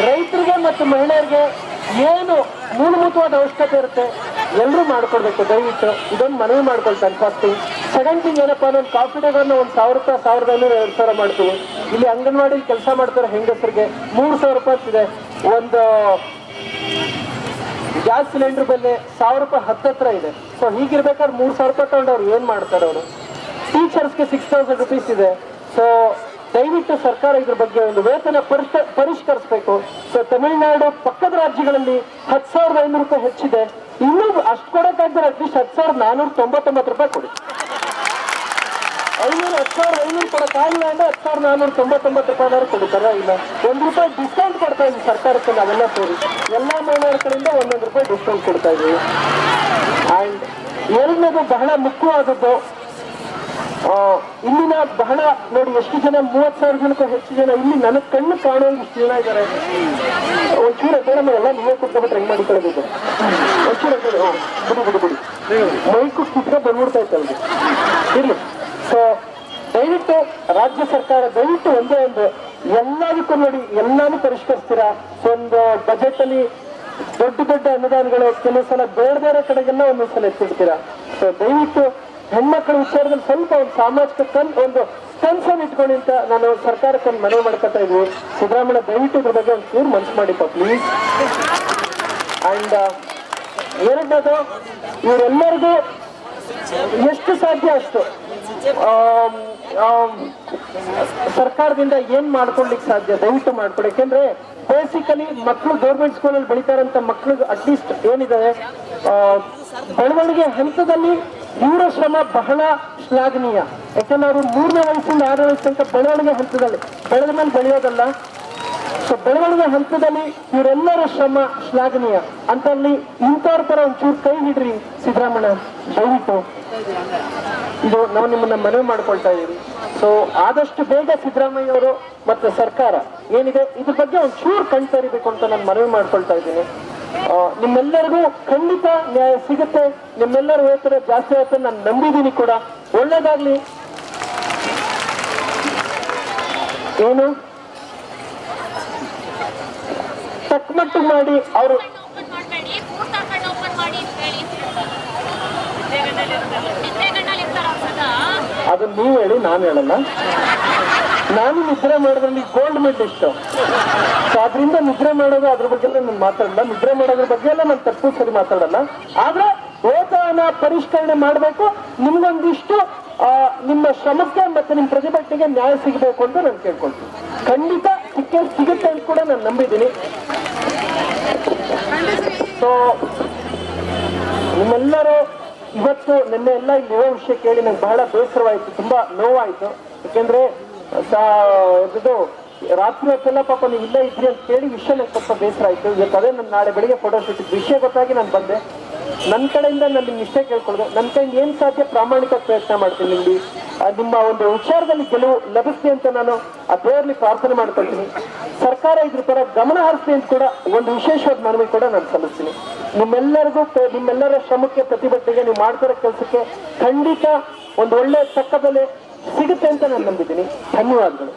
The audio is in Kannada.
ರೈತರಿಗೆ ಮತ್ತು ಮಹಿಳೆಯರಿಗೆ ಏನು ಮೂಲಭೂತವಾದ ಅವಶ್ಯಕತೆ ಇರುತ್ತೆ ಎಲ್ಲರೂ ಮಾಡ್ಕೊಡ್ಬೇಕು. ದಯವಿಟ್ಟು ಇದೊಂದು ಮನವಿ ಮಾಡ್ಕೊಳ್ತಾನೆ. First thing. ಸೆಕೆಂಡ್ ಥಿಂಗ್ ಏನಪ್ಪಾ ಅಂದ್ರೆ ಒಂದು ಕಾಫಿ ಡೇಗಳನ್ನು 1,000 ರೂಪಾಯಿ, 1,500, 2,000 ಮಾಡ್ತೀವಿ. ಇಲ್ಲಿ ಅಂಗನವಾಡಿ ಕೆಲಸ ಮಾಡ್ತಾರೆ ಹೆಂಗಸರಿಗೆ 3,000 ರೂಪಾಯಿ ಇದೆ. ಒಂದು ಗ್ಯಾಸ್ ಸಿಲಿಂಡರ್ ಬೆಲೆ 1,000 ರೂಪಾಯಿ ಹತ್ತತ್ರ ಇದೆ. ಸೊ ಹೀಗಿರ್ಬೇಕಾದ್ರೆ 3,000 ರೂಪಾಯಿ ತಗೊಂಡು ಅವ್ರು ಏನ್ ಮಾಡ್ತಾರೆ? ಅವರು ಟೀಚರ್ಸ್ಗೆ 6,000 ರೂಪೀಸ್ ಇದೆ. ಸೊ ದಯವಿಟ್ಟು ಸರ್ಕಾರ ಇದ್ರ ಬಗ್ಗೆ ಒಂದು ವೇತನ ಪರಿಷ್ಕರಿಸಬೇಕು. ಸೊ ತಮಿಳುನಾಡು ಪಕ್ಕದ ರಾಜ್ಯಗಳಲ್ಲಿ 10,500 ರೂಪಾಯಿ ಹೆಚ್ಚಿದೆ. ಇನ್ನೂ ಅಷ್ಟು ಕೊಡೋಕ್ಕಾಗ್ತಾರೆ. ಅಟ್ಲೀಸ್ಟ್ 10,499 ರೂಪಾಯಿ ಕೊಡಿ. 10,500 ಕೊಡೋಕ್ಕಾಗಿಲ್ಲ ಅಂದ್ರೆ 10,499 ರೂಪಾಯಿ ಕೊಡ್ತಾರ. ಇಲ್ಲ ₹1 ಡಿಸ್ಕೌಂಟ್ ಕೊಡ್ತಾ ಇದ್ವಿ ಸರ್ಕಾರಕ್ಕೆ. ನಾವೆಲ್ಲ ಸೇರಿ ಎಲ್ಲಾ ಮಹಿಳೆಯರ ಕಡೆಯಿಂದ ₹1 ಡಿಸ್ಕೌಂಟ್ ಕೊಡ್ತಾ ಇದ್ವಿ. ಅಂಡ್ ಎರಡನೇದು ಬಹಳ ಮುಖ್ಯವಾದದ್ದು, ಇಲ್ಲಿನ ಬಹಳ ನೋಡಿ ಎಷ್ಟು ಜನ, 30,000 ಜನಕ್ಕೂ ಹೆಚ್ಚು ಜನ ಇಲ್ಲಿ ನನಗೆ ಕಣ್ಣು ಕಾಣುವಂಗೆ ಇಷ್ಟು ಜನ ಇದ್ದಾರೆ. ಒಂಚೂರು ಮೇಡಮ್ ಎಲ್ಲ ನೀವೇ ಕುತ್ಕೊಬಿಟ್ರೆ ಹೆಂಗ್ ಮಾಡಿಕೊಳ್ಳಬೇಕು? ಒಂಚೂರು ಬಿಡಿ ಮೈಕು ಕುತ್ಕೊ ಬಂದ್ಬಿಡ್ತಾ ಇತ್ತು ಇರ್ಲಿ. ಸೊ ದಯವಿಟ್ಟು ರಾಜ್ಯ ಸರ್ಕಾರ ದಯವಿಟ್ಟು ಒಂದೇ ಒಂದು ಎಲ್ಲದಕ್ಕೂ ನೋಡಿ ಎಲ್ಲಾನು ಪರಿಷ್ಕರಿಸ್ತೀರಾ. ಸೊ ಒಂದು ಬಜೆಟ್ ಅಲ್ಲಿ ದೊಡ್ಡ ದೊಡ್ಡ ಅನುದಾನಗಳು ಕೆಲವು ಸಲ ಬೇರೆ ಬೇರೆ ಕಡೆಗೆಲ್ಲ ಒಂದೊಂದ್ಸಲ ಎತ್ತಿರ್ತೀರಾ. ಸೊ ದಯವಿಟ್ಟು ಹೆಣ್ಮಕ್ಳ ವಿಚಾರದಲ್ಲಿ ಸ್ವಲ್ಪ ಒಂದು ಸಾಮಾಜಿಕ ಒಂದು ಕನ್ಸರ್ನ್ ಇಟ್ಕೊಂಡು ಅಂತ ನಾನು ಸರ್ಕಾರಕ್ಕೆ ಒಂದು ಮನವಿ ಮಾಡ್ಕೊತಾ ಇದ್ವಿ. ಸಿದ್ದರಾಮಯ್ಯ ದಯವಿಟ್ಟು ಇದ್ರ ಬಗ್ಗೆ ಒಂದು ಚೂರು ಮನ್ಸು ಮಾಡಿಪ್ಪ ಪ್ಲೀಸ್. ಅಂಡ್ ಎರಡನೇದು, ಇವರೆಲ್ಲರಿಗೂ ಎಷ್ಟು ಸಾಧ್ಯ ಅಷ್ಟು ಸರ್ಕಾರದಿಂದ ಏನ್ ಮಾಡ್ಕೊಳ್ಲಿಕ್ಕೆ ಸಾಧ್ಯ ದಯವಿಟ್ಟು ಮಾಡ್ಕೊಡಿ. ಯಾಕೆಂದ್ರೆ ಬೇಸಿಕಲಿ ಮಕ್ಕಳು ಗೌರ್ಮೆಂಟ್ ಸ್ಕೂಲಲ್ಲಿ ಬೆಳೀತಾರಂತ ಮಕ್ಕಳಿಗೆ ಅಟ್ಲೀಸ್ಟ್ ಏನಿದೆ ಬೆಳವಣಿಗೆ ಹಂತದಲ್ಲಿ ಇವರ ಶ್ರಮ ಬಹಳ ಶ್ಲಾಘನೀಯ. ಯಾಕಂದ್ರೆ ಅವರು 3ನೇ ವಯಸ್ಸಿಂದ 6ನೇ ವಯಸ್ಸು ತನಕ ಬೆಳವಣಿಗೆ ಹಂತದಲ್ಲಿ ಬೆಳೆದ ಮೇಲೆ ಬೆಳೆಯೋದಲ್ಲ. ಸೊ ಬೆಳವಣಿಗೆ ಹಂತದಲ್ಲಿ ಇವರೆಲ್ಲರ ಶ್ರಮ ಶ್ಲಾಘನೀಯ ಅಂತಲ್ಲಿ ಇಂಥವ್ರ ಪರ ಒಂಚೂರು ಕೈ ಹಿಡ್ರಿ ಸಿದ್ದರಾಮಯ್ಯ ದಯವಿಟ್ಟು. ಇದು ನಾವು ನಿಮ್ಮನ್ನ ಮನವಿ ಮಾಡ್ಕೊಳ್ತಾ ಇದ್ದೀವಿ. ಸೊ ಆದಷ್ಟು ಬೇಗ ಸಿದ್ದರಾಮಯ್ಯ ಅವರು ಮತ್ತು ಸರ್ಕಾರ ಏನಿದೆ ಇದ್ರ ಬಗ್ಗೆ ಒಂಚೂರು ಕಣ್ ತರಿಬೇಕು ಅಂತ ನಾನು ಮನವಿ ಮಾಡ್ಕೊಳ್ತಾ ಇದ್ದೀನಿ. ನಿಮ್ಮೆಲ್ಲರಿಗೂ ಖಂಡಿತ ನ್ಯಾಯ ಸಿಗುತ್ತೆ. ನಿಮ್ಮೆಲ್ಲರ ವೇತನ ಜಾಸ್ತಿ ಆಗುತ್ತೆ ನಾನು ನಂಬಿದ್ದೀನಿ ಕೂಡ. ಒಳ್ಳೇದಾಗ್ಲಿ. ಏನು ತಕ್ಕಮಟ್ಟು ಮಾಡಿ ಅವರು ಅದು ನೀವು ಹೇಳಿ, ನಾನು ಹೇಳಲ್ಲ. ನಾನು ನಿದ್ರೆ ಮಾಡೋದ್ರಲ್ಲಿ ಗೋಲ್ಡ್ ಮೆಡಲಿಸ್ಟ್. ಸೊ ಅದರಿಂದ ನಿದ್ರೆ ಮಾಡೋದು ಅದ್ರ ಬಗ್ಗೆ ನಾನು ಮಾತಾಡಲ್ಲ. ನಿದ್ರೆ ಮಾಡೋದ್ರ ಬಗ್ಗೆ ಎಲ್ಲ ನಾನು ತಪ್ಪು ಸರಿ ಮಾತಾಡಲ್ಲ. ಆದ್ರೆ ವೇತನ ಪರಿಷ್ಕರಣೆ ಮಾಡಬೇಕು. ನಿಮ್ಗೊಂದಿಷ್ಟು ನಿಮ್ಮ ಶ್ರಮಕ್ಕೆ ಮತ್ತೆ ನಿಮ್ಮ ಪ್ರತಿಭಟನೆಗೆ ನ್ಯಾಯ ಸಿಗಬೇಕು ಅಂತ ನಾನು ಕೇಳ್ಕೊಳ್ತೀನಿ. ಖಂಡಿತ ಸಿಗುತ್ತೆ ಅಂತ ಕೂಡ ನಾನು ನಂಬಿದ್ದೀನಿ. ಸೊ ನಿಮ್ಮೆಲ್ಲರೂ ಇವತ್ತು ನಿನ್ನೆ ಎಲ್ಲ ಇಲ್ಲಿರೋ ವಿಷಯ ಕೇಳಿ ನಂಗೆ ಬಹಳ ಬೇಸರವಾಯಿತು, ತುಂಬಾ ನೋವಾಯಿತು. ಯಾಕೆಂದ್ರೆ ಇದು ರಾತ್ರಿ ಹೊತ್ತೆಲ್ಲ ಪಾಪ ನೀವು ಇಲ್ಲೇ ಇದ್ರಿ ಅಂತ ಕೇಳಿ ವಿಷಯ ನಂಗೆ ಸ್ವಲ್ಪ ಬೇಸರ ಆಯಿತು. ಇವತ್ತು ಅದೇ ನಾನು ನಾಳೆ ಬೆಳಿಗ್ಗೆ ಫೋಟೋ ಶೂಟ್ ವಿಷಯ ಗೊತ್ತಾಗಿ ನಾನು ಬಂದೆ. ನನ್ನ ಕಡೆಯಿಂದ ನಾನು ನಿಮ್ಗೆ ಇಷ್ಟೇ ಕೇಳ್ಕೊಳ್ದೆ, ನನ್ನ ಕೈಯಿಂದ ಏನು ಸಾಧ್ಯ ಪ್ರಾಮಾಣಿಕ ಪ್ರಯತ್ನ ಮಾಡ್ತೀನಿ. ನಿಮ್ಗೆ ನಿಮ್ಮ ಒಂದು ವಿಚಾರದಲ್ಲಿ ಗೆಲುವು ಲಭಿಸ್ಲಿ ಅಂತ ನಾನು ಆ ದೇವರಲ್ಲಿ ಪ್ರಾರ್ಥನೆ ಮಾಡ್ಕೊಳ್ತೀನಿ. ಸರ್ಕಾರ ಇದ್ರ ಪರ ಗಮನ ಹರಿಸ್ಲಿ ಅಂತ ಕೂಡ ಒಂದು ವಿಶೇಷವಾದ ಮನವಿ ಕೂಡ ನಾನು ಸಲ್ಲಿಸ್ತೀನಿ. ನಿಮ್ಮೆಲ್ಲರಿಗೂ ನಿಮ್ಮೆಲ್ಲರ ಶ್ರಮಕ್ಕೆ ಪ್ರತಿಭಟನೆಗೆ ನೀವು ಮಾಡ್ತಿರೋ ಕೆಲಸಕ್ಕೆ ಖಂಡಿತ ಒಂದು ಒಳ್ಳೆ ತಕ್ಕ ಬೆಲೆ ಸಿಗುತ್ತೆ ಅಂತ ನಾನು ನಂಬಿದ್ದೀನಿ. ಧನ್ಯವಾದಗಳು.